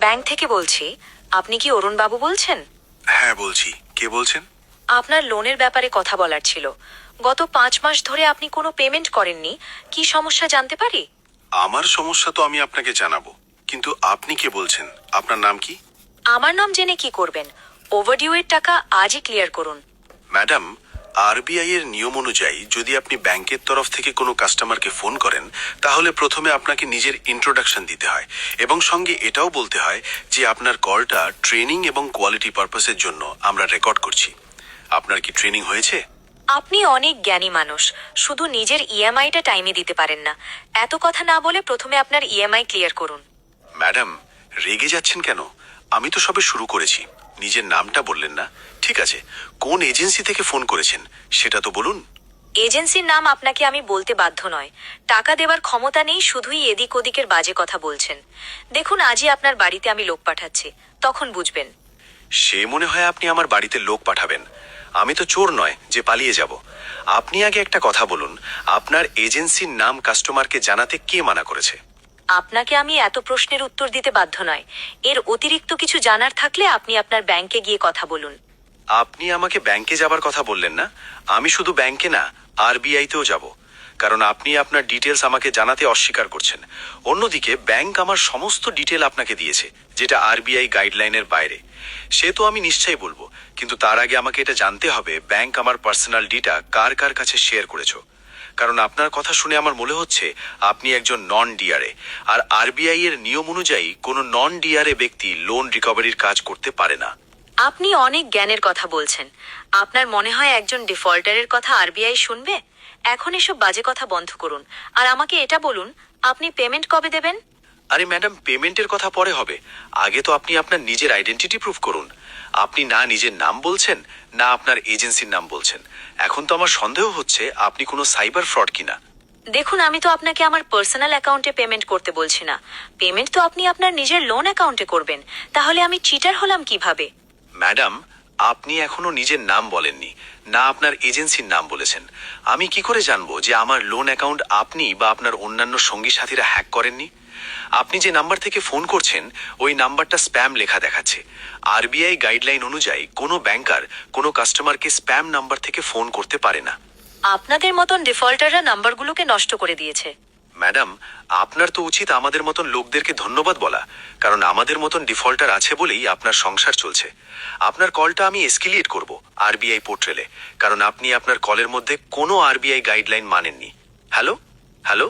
Bank থেকে বলছি। আপনি কি অরুণ বাবু বলছেন? হ্যাঁ বলছি, কে বলছেন? আপনার লোনের ব্যাপারে কথা বলার ছিল। গত 5 মাস ধরে আপনি কোনো পেমেন্ট করেননি। কি সমস্যা জানতে পারি? আমার সমস্যা তো আমি আপনাকে জানাবো, কিন্তু আপনি কে বলছেন? আপনার নাম কি? আমার নাম জেনে কি করবেন? ওভারডিউ এর টাকা আজই ক্লিয়ার করুন। ম্যাডাম, আরবিআই এর নিয়ম অনুযায়ী যদি আপনি ব্যাংকের তরফ থেকে কোনো কাস্টমারকে ফোন করেন, তাহলে প্রথমে আপনাকে নিজের ইন্ট্রোডাকশন দিতে হয় এবং সঙ্গে এটাও বলতে হয় যে আপনার কলটা ট্রেনিং এবং কোয়ালিটি পারপাসের জন্য আমরা রেকর্ড করছি। আপনার কি ট্রেনিং হয়েছে? আপনি অনেক জ্ঞানী মানুষ, শুধু নিজের ইএমআইটা টাইমে দিতে পারেন না। এত কথা না বলে প্রথমে আপনার ইএমআই ক্লিয়ার করুন। ম্যাডাম, রেগে যাচ্ছেন কেন? আমি তো সবে শুরু করেছি। নিজের নামটা বললেন না। ঠিক আছে, কোন এজেন্সি থেকে ফোন করেছেন সেটা তো বলুন। এজেন্সির নাম আপনাকে আমি বলতে বাধ্য নয়। টাকা দেওয়ার ক্ষমতা নেই, শুধুই এদিক ওদিকের বাজে কথা বলছেন। দেখুন, আজই আপনার বাড়িতে আমি লোক পাঠাচ্ছি, তখন বুঝবেন। সে মনে হয় আপনি আমার বাড়িতে লোক পাঠাবেন। আমি তো চোর নয় যে পালিয়ে যাব। আপনি আগে একটা কথা বলুন, আপনার এজেন্সির নাম কাস্টমারকে জানাতে কে মানা করেছে? আপনাকে আমি এত প্রশ্নের উত্তর দিতে বাধ্য নয়। এর অতিরিক্ত কিছু জানার থাকলে আপনি আপনার ব্যাংকে গিয়ে কথা বলুন। আপনি আমাকে ব্যাংকে যাবার কথা বললেন না? আমি শুধু ব্যাংকে না, আরবিআইতেও যাব, কারণ আপনি আপনার ডিটেলস আমাকে জানাতে অস্বীকার করছেন। অন্যদিকে ব্যাংক আমার সমস্ত ডিটেল আপনাকে দিয়েছে, যেটা আরবিআই গাইডলাইনের বাইরে। সে তো আমি নিশ্চয়ই বলবো, কিন্তু তার আগে আমাকে এটা জানতে হবে ব্যাংক আমার পার্সোনাল ডিটা কার কার কাছে শেয়ার করেছো। কারণ আপনার কথা শুনে আমার মনে হচ্ছে আপনি একজন নন ডিআরএ, আর আরবিআই এর নিয়ম অনুযায়ী কোনো নন ডিআরএ ব্যক্তি লোন রিকভারির কাজ করতে পারে না। আপনি অনেক জ্ঞানের কথা বলছেন। আপনার মনে হয় একজন ডিফল্টারের কথা আরবিআই শুনবে? এখন এসব বাজে কথা বন্ধ করুন, আর আমাকে এটা বলুন, আপনি পেমেন্ট কবে দেবেন? আরে ম্যাডাম, পেমেন্টের কথা পরে হবে। আগে তো আপনি আপনার নিজের আইডেন্টিটি প্রুফ করুন। আপনি না নিজের নাম বলছেন, না আপনার এজেন্সির নাম বলছেন। এখন তো আমার সন্দেহ হচ্ছে আপনি কোনো সাইবার ফ্রড কিনা। দেখুন, আমি তো আপনাকে আমার পার্সোনাল অ্যাকাউন্টে পেমেন্ট করতে বলছি না। পেমেন্ট তো আপনি আপনার নিজের লোন অ্যাকাউন্টে করবেন। তাহলে আমি চিটার হলাম কিভাবে? ম্যাডাম, আপনি এখনো নিজের নাম বলেননি, না আপনার এজেন্সির নাম বলেছেন। আমি কি করে জানবো যে আমার লোন অ্যাকাউন্ট আপনি বা আপনার অন্যান্য সঙ্গী সাথীরা হ্যাক করেননি? আপনি যে নাম্বার থেকে ফোন করছেন ওই নাম্বারটা স্প্যাম লেখা দেখাচ্ছে। আরবিআই গাইডলাইন অনুযায়ী কোনো ব্যাংকার কোনো কাস্টমারকে স্প্যাম নাম্বার থেকে ফোন করতে পারে না। আপনাদের মতন ডিফল্টাররা নাম্বারগুলোকে নষ্ট করে দিয়েছে। ম্যাডাম, আপনার তো উচিত আমাদের মতন লোকদেরকে ধন্যবাদ বলা, কারণ আমাদের মতন ডিফল্টার আছে বলেই আপনার সংসার চলছে। আপনার কলটা আমি এসকেলেট করব আরবিআই পোর্টালে, কারণ আপনি আপনার কলের মধ্যে কোনো আরবিআই গাইডলাইন মানেননি। Hello hello